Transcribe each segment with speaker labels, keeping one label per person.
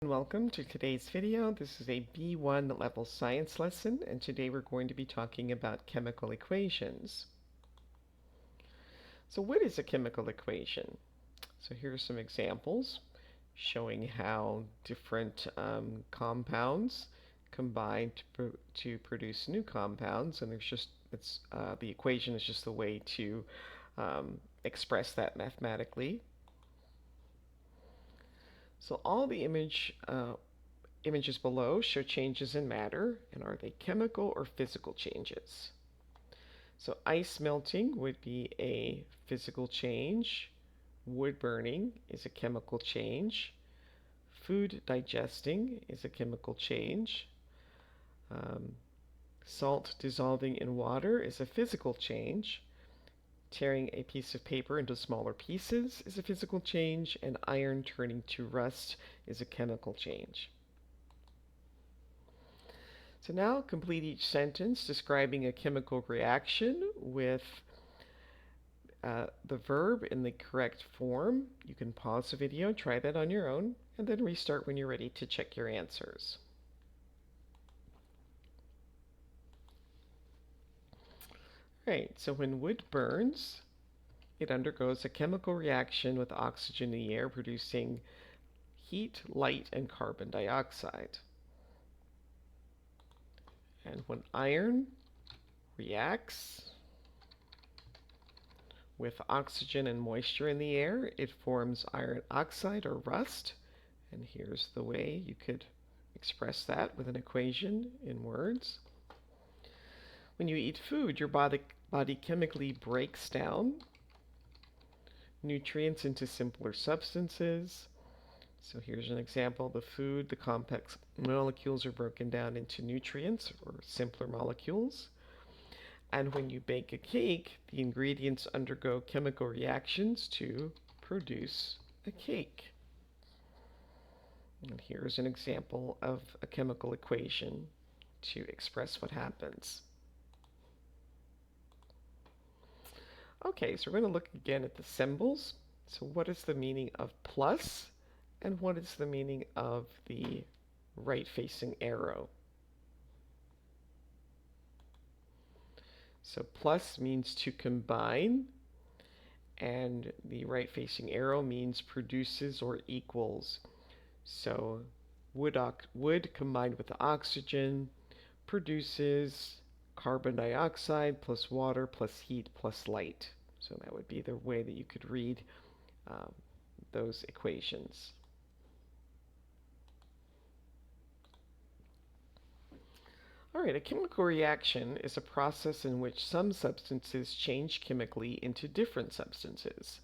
Speaker 1: Welcome to today's video. This is a B1 level science lesson, and today we're going to be talking about chemical equations. So what is a chemical equation? So here are some examples showing how different compounds combine to produce new compounds, and the equation is just the way to express that mathematically. So all the images below show changes in matter, and are they chemical or physical changes? So ice melting would be a physical change. Wood burning is a chemical change. Food digesting is a chemical change. Salt dissolving in water is a physical change. Tearing a piece of paper into smaller pieces is a physical change, and iron turning to rust is a chemical change. So now complete each sentence describing a chemical reaction with the verb in the correct form. You can pause the video, try that on your own, and then restart when you're ready to check your answers. Right, so when wood burns, it undergoes a chemical reaction with oxygen in the air, producing heat, light, and carbon dioxide. And when iron reacts with oxygen and moisture in the air, it forms iron oxide or rust. And here's the way you could express that with an equation in words. When you eat food, your body chemically breaks down nutrients into simpler substances. So here's an example. The complex molecules are broken down into nutrients or simpler molecules. And when you bake a cake, the ingredients undergo chemical reactions to produce a cake. And here's an example of a chemical equation to express what happens. Okay, so we're going to look again at the symbols. So what is the meaning of plus, and what is the meaning of the right-facing arrow? So plus means to combine, and the right-facing arrow means produces or equals. So wood combined with oxygen produces carbon dioxide plus water plus heat plus light. So that would be the way that you could read those equations. All right, a chemical reaction is a process in which some substances change chemically into different substances.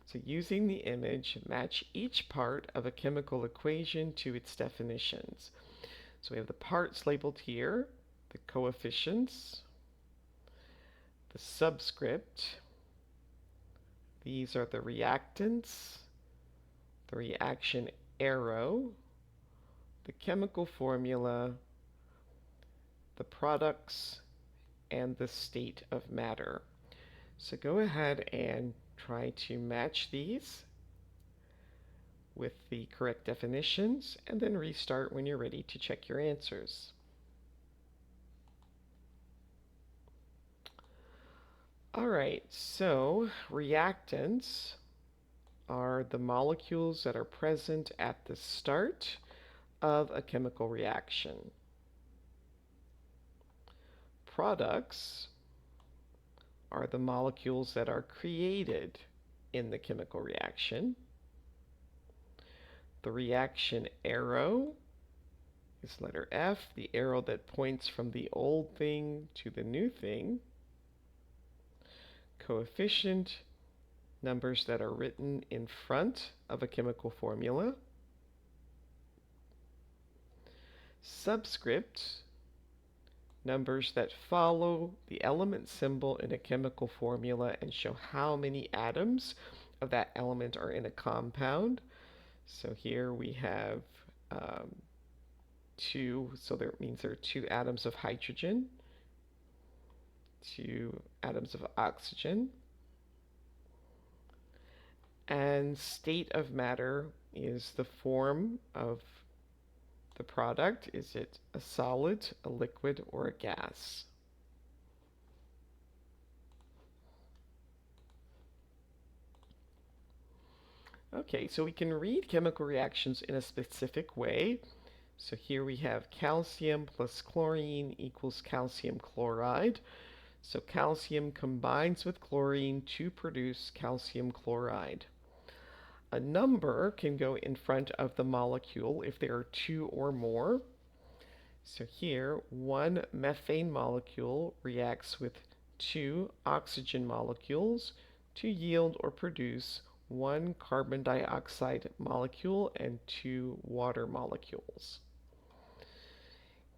Speaker 1: So using the image, match each part of a chemical equation to its definitions. So we have the parts labeled here, the coefficients, the subscript. These are the reactants, the reaction arrow, the chemical formula, the products, and the state of matter. So go ahead and try to match these with the correct definitions, and then restart when you're ready to check your answers. All right, so reactants are the molecules that are present at the start of a chemical reaction. Products are the molecules that are created in the chemical reaction. The reaction arrow is letter F, the arrow that points from the old thing to the new thing. Coefficient, numbers that are written in front of a chemical formula. Subscript, numbers that follow the element symbol in a chemical formula and show how many atoms of that element are in a compound. So here we have 2, so that means there are 2 atoms of hydrogen, 2 atoms of oxygen. And state of matter is the form of the product. Is it a solid, a liquid, or a gas? Okay, so we can read chemical reactions in a specific way. So here we have calcium plus chlorine equals calcium chloride. So calcium combines with chlorine to produce calcium chloride. A number can go in front of the molecule if there are two or more. So here, one methane molecule reacts with two oxygen molecules to yield or produce one carbon dioxide molecule and two water molecules.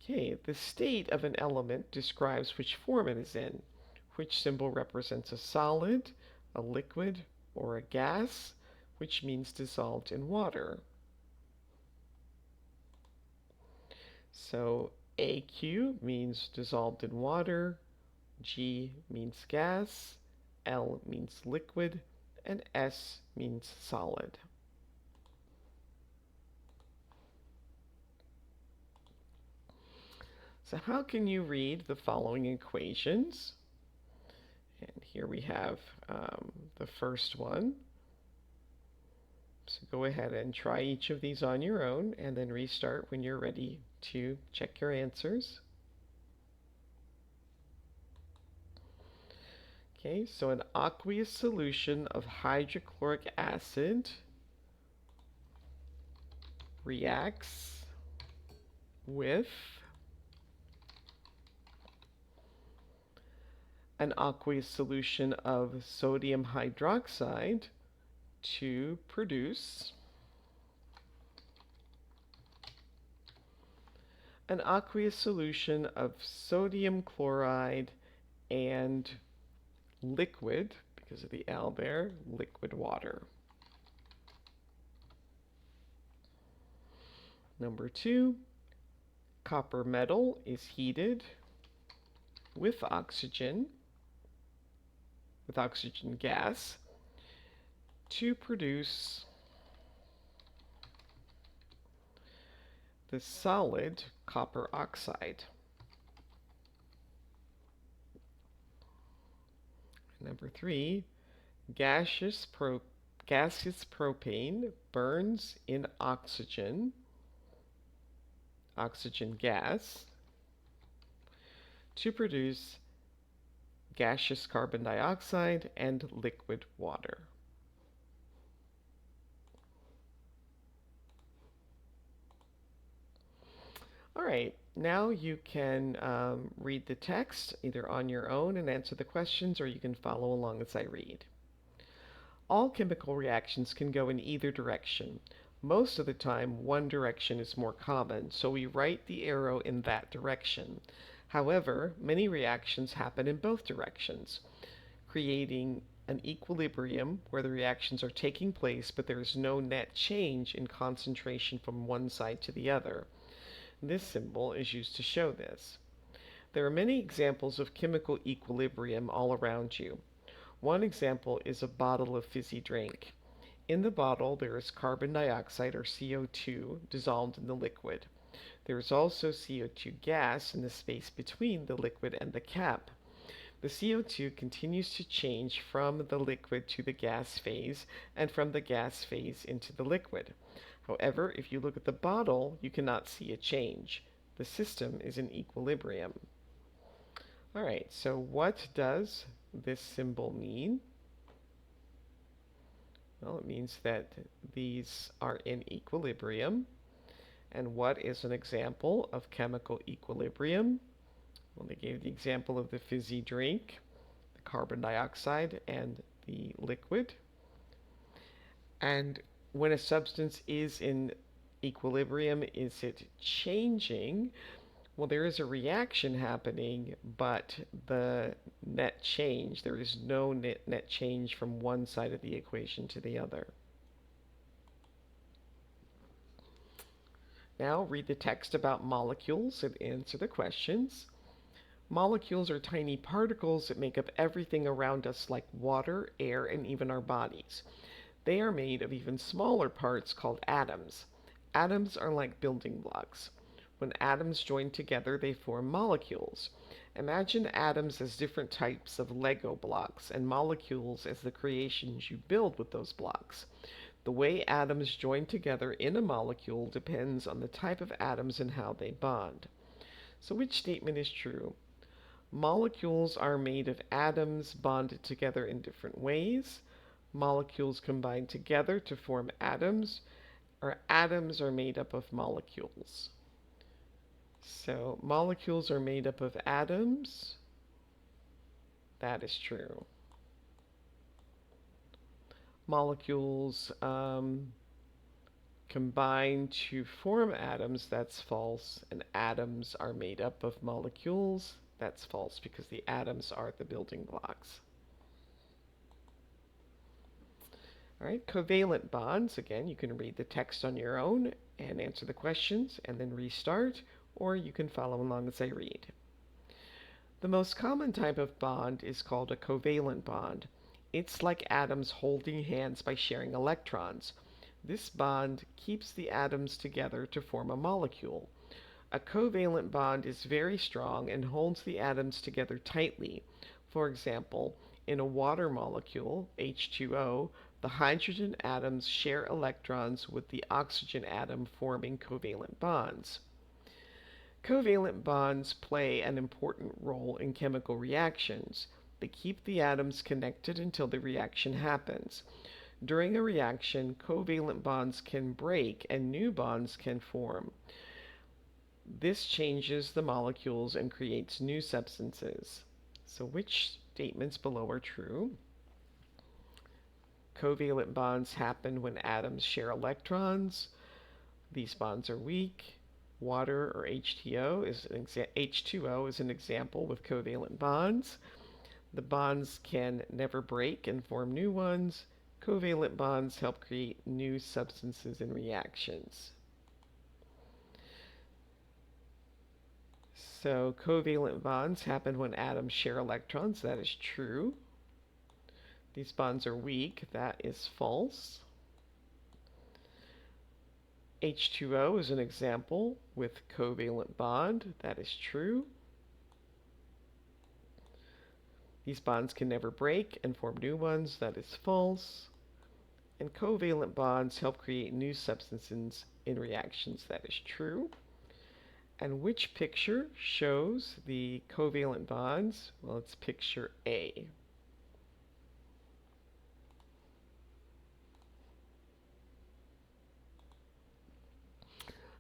Speaker 1: Okay, the state of an element describes which form it is in. Which symbol represents a solid, a liquid, or a gas, which means dissolved in water. So AQ means dissolved in water, G means gas, L means liquid, and S means solid. So how can you read the following equations? And here we have the first one. So go ahead and try each of these on your own and then restart when you're ready to check your answers. Okay, so an aqueous solution of hydrochloric acid reacts with an aqueous solution of sodium hydroxide to produce an aqueous solution of sodium chloride and liquid, because of the L there, liquid water. Number 2, copper metal is heated with oxygen gas to produce the solid copper oxide. Number 3, gaseous propane burns in oxygen gas to produce gaseous carbon dioxide and liquid water. All right, now you can read the text either on your own and answer the questions, or you can follow along as I read. All chemical reactions can go in either direction. Most of the time, one direction is more common, so we write the arrow in that direction. However, many reactions happen in both directions, creating an equilibrium where the reactions are taking place, but there is no net change in concentration from one side to the other. This symbol is used to show this. There are many examples of chemical equilibrium all around you. One example is a bottle of fizzy drink. In the bottle, there is carbon dioxide, or CO2, dissolved in the liquid. There is also CO2 gas in the space between the liquid and the cap. The CO2 continues to change from the liquid to the gas phase and from the gas phase into the liquid. However, if you look at the bottle, you cannot see a change. The system is in equilibrium. All right, so what does this symbol mean? Well, it means that these are in equilibrium. And what is an example of chemical equilibrium? Well, they gave the example of the fizzy drink, the carbon dioxide, and the liquid. And when a substance is in equilibrium, is it changing? Well, there is a reaction happening, but the net change, there is no net change from one side of the equation to the other. Now read the text about molecules and answer the questions. Molecules are tiny particles that make up everything around us, like water, air, and even our bodies. They are made of even smaller parts called atoms. Atoms are like building blocks. When atoms join together, they form molecules. Imagine atoms as different types of Lego blocks and molecules as the creations you build with those blocks. The way atoms join together in a molecule depends on the type of atoms and how they bond. So which statement is true? Molecules are made of atoms bonded together in different ways. Molecules combine together to form atoms, or atoms are made up of molecules. So molecules are made up of atoms. That is true. Molecules combine to form atoms. That's false. And atoms are made up of molecules. That's false because the atoms are the building blocks. All right, covalent bonds. Again, you can read the text on your own and answer the questions and then restart, or you can follow along as I read. The most common type of bond is called a covalent bond. It's like atoms holding hands by sharing electrons. This bond keeps the atoms together to form a molecule. A covalent bond is very strong and holds the atoms together tightly. For example, in a water molecule, H2O, the hydrogen atoms share electrons with the oxygen atom, forming covalent bonds. Covalent bonds play an important role in chemical reactions. They keep the atoms connected until the reaction happens. During a reaction, covalent bonds can break and new bonds can form. This changes the molecules and creates new substances. So which statements below are true? Covalent bonds happen when atoms share electrons. These bonds are weak. Water or H2O is an example with covalent bonds. The bonds can never break and form new ones. Covalent bonds help create new substances and reactions. So covalent bonds happen when atoms share electrons. That is true. These bonds are weak. That is false. H2O is an example with covalent bond. That is true. These bonds can never break and form new ones. That is false. And covalent bonds help create new substances in reactions. That is true. And which picture shows the covalent bonds? Well, it's picture A.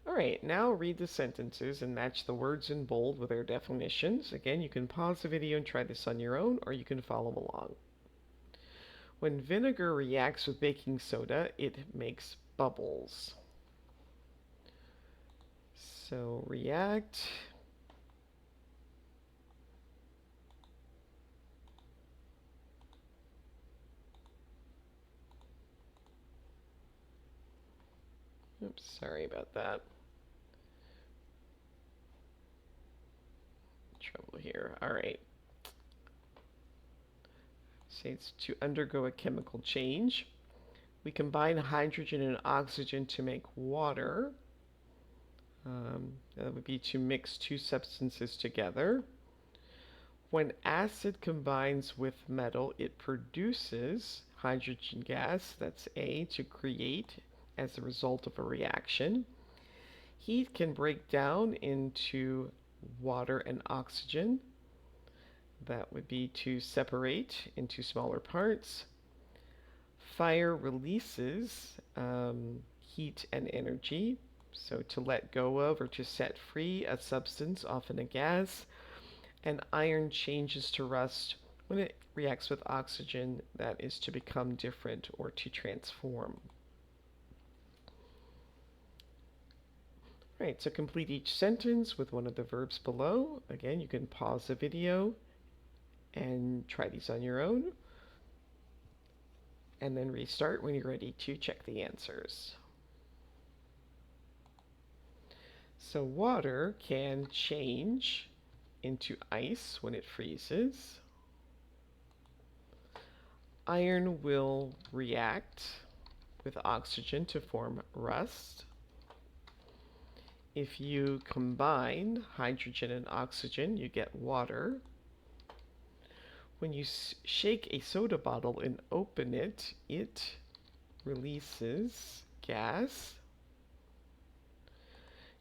Speaker 1: All right, now read the sentences and match the words in bold with their definitions. Again, you can pause the video and try this on your own, or you can follow along. When vinegar reacts with baking soda, it makes bubbles. So react. Oops, sorry about that. Trouble here. All right. Say it's to undergo a chemical change. We combine hydrogen and oxygen to make water. That would be to mix two substances together. When acid combines with metal, it produces hydrogen gas, that's A, to create as a result of a reaction. Heat can break down into water and oxygen. That would be to separate into smaller parts. Fire releases heat and energy. So to let go of or to set free a substance, often a gas. And iron changes to rust when it reacts with oxygen, that is to become different or to transform. All right, so complete each sentence with one of the verbs below. Again, you can pause the video and try these on your own, and then restart when you're ready to check the answers. So water can change into ice when it freezes. Iron will react with oxygen to form rust. If you combine hydrogen and oxygen, you get water. When you shake a soda bottle and open it, it releases gas.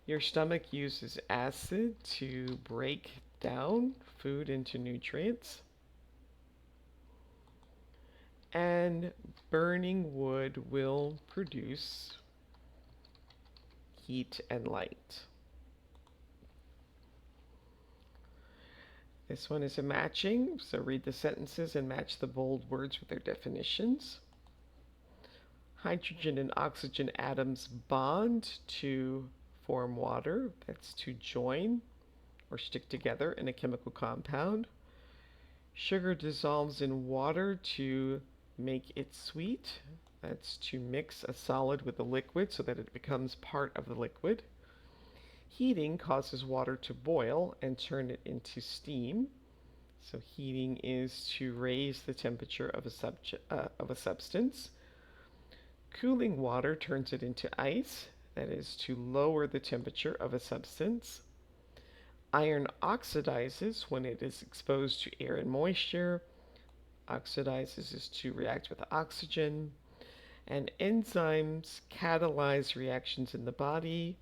Speaker 1: Your stomach uses acid to break down food into nutrients. And burning wood will produce heat and light. This one is a matching, so read the sentences and match the bold words with their definitions. Hydrogen and oxygen atoms bond to form water. That's to join or stick together in a chemical compound. Sugar dissolves in water to make it sweet. That's to mix a solid with a liquid so that it becomes part of the liquid. Heating causes water to boil and turn it into steam. So heating is to raise the temperature of a substance. Cooling water turns it into ice. That is to lower the temperature of a substance. Iron oxidizes when it is exposed to air and moisture. Oxidizes is to react with oxygen. And enzymes catalyze reactions in the body.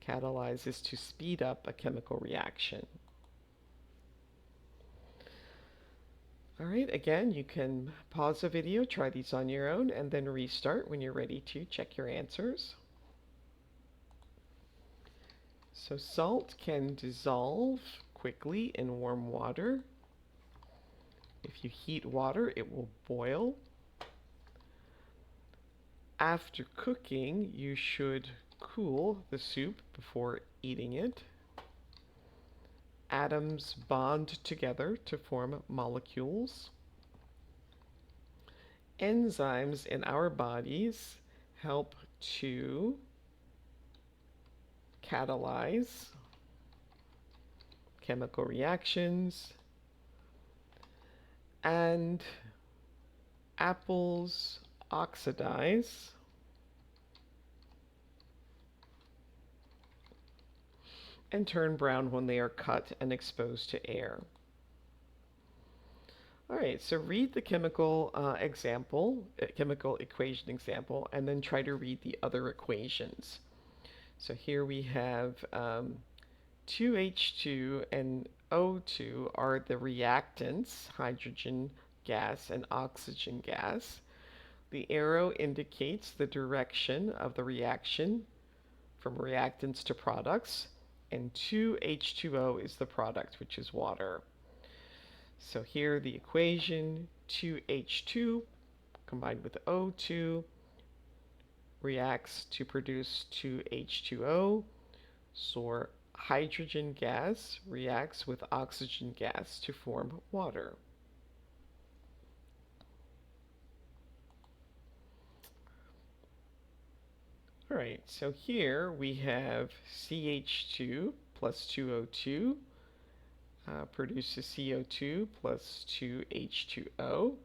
Speaker 1: Catalyze is to speed up a chemical reaction. All right, again, you can pause the video, try these on your own, and then restart when you're ready to check your answers. So salt can dissolve quickly in warm water. If you heat water, it will boil. After cooking, you should cool the soup before eating it. Atoms bond together to form molecules. Enzymes in our bodies help to catalyze chemical reactions. And apples oxidize and turn brown when they are cut and exposed to air. All right, so read the chemical chemical equation example, and then try to read the other equations. So here we have 2H2 and O2 are the reactants, hydrogen gas and oxygen gas. The arrow indicates the direction of the reaction from reactants to products, and 2H2O is the product, which is water. So here the equation, 2H2 combined with O2 reacts to produce 2H2O. So hydrogen gas reacts with oxygen gas to form water. All right, so here we have CH2 plus 2O2 produces CO2 plus 2H2O.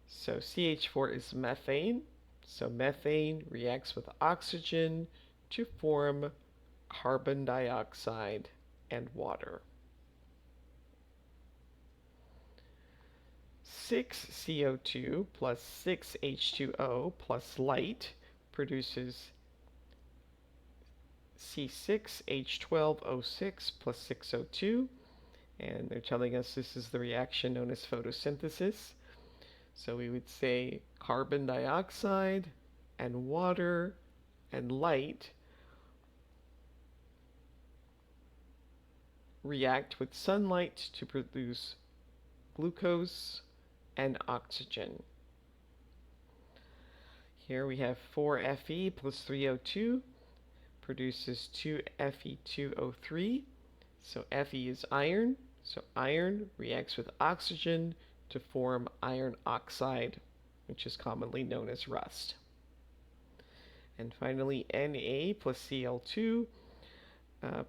Speaker 1: So CH4 is methane. So methane reacts with oxygen to form carbon dioxide and water. 6CO2 plus 6H2O plus light produces C6H12O6 plus 6O2, and they're telling us this is the reaction known as photosynthesis. So we would say carbon dioxide and water and light react with sunlight to produce glucose and oxygen. Here we have 4Fe plus 3O2 produces 2Fe2O3. So Fe is iron. So iron reacts with oxygen to form iron oxide, which is commonly known as rust. And finally, Na plus Cl2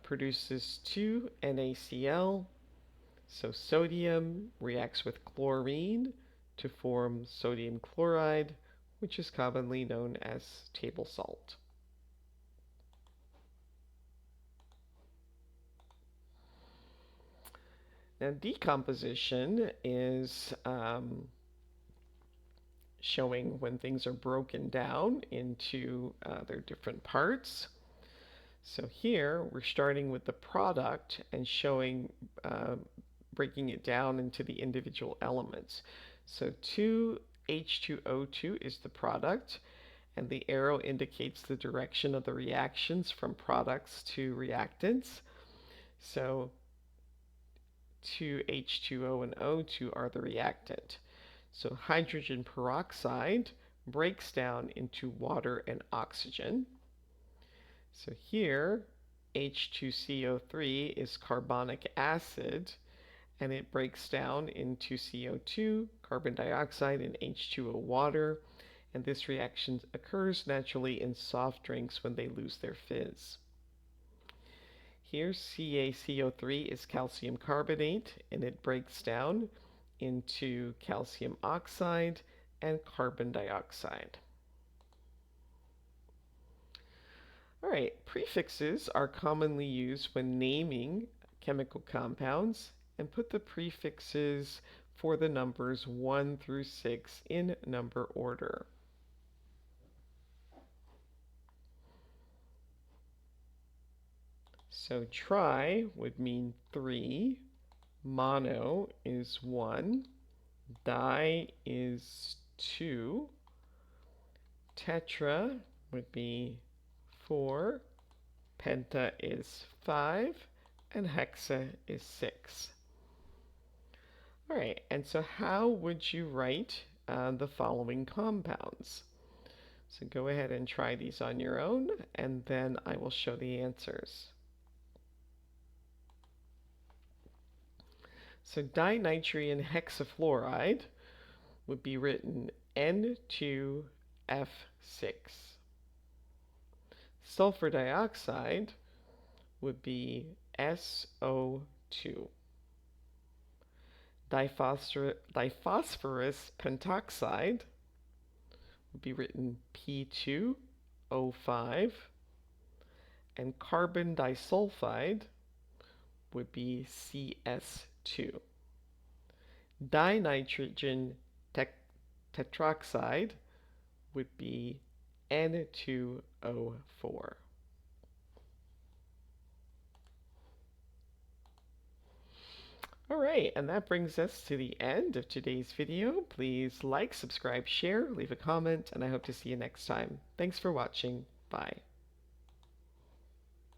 Speaker 1: produces 2NaCl. So sodium reacts with chlorine to form sodium chloride, which is commonly known as table salt. Now, decomposition is showing when things are broken down into their different parts. So here we're starting with the product and showing, breaking it down into the individual elements. So 2H2O2 is the product, and the arrow indicates the direction of the reactions from products to reactants. So 2H2O and O2 are the reactant. So hydrogen peroxide breaks down into water and oxygen. So here, H2CO3 is carbonic acid, and it breaks down into CO2, carbon dioxide, and H2O water. And this reaction occurs naturally in soft drinks when they lose their fizz. Here, CaCO3 is calcium carbonate, and it breaks down into calcium oxide and carbon dioxide. All right, prefixes are commonly used when naming chemical compounds, and put the prefixes for the numbers 1 through 6 in number order. So tri would mean 3, mono is 1, di is 2, tetra would be 4, penta is 5, and hexa is 6. All right, and so how would you write the following compounds? So go ahead and try these on your own, and then I will show the answers. So dinitrogen hexafluoride would be written N2F6. Sulfur dioxide would be SO2. Diphosphorus pentoxide would be written P2O5. And carbon disulfide would be CS2. Dinitrogen tetroxide would be N2O4. All right, and that brings us to the end of today's video. Please like, subscribe, share, leave a comment, and I hope to see you next time. Thanks for watching. Bye.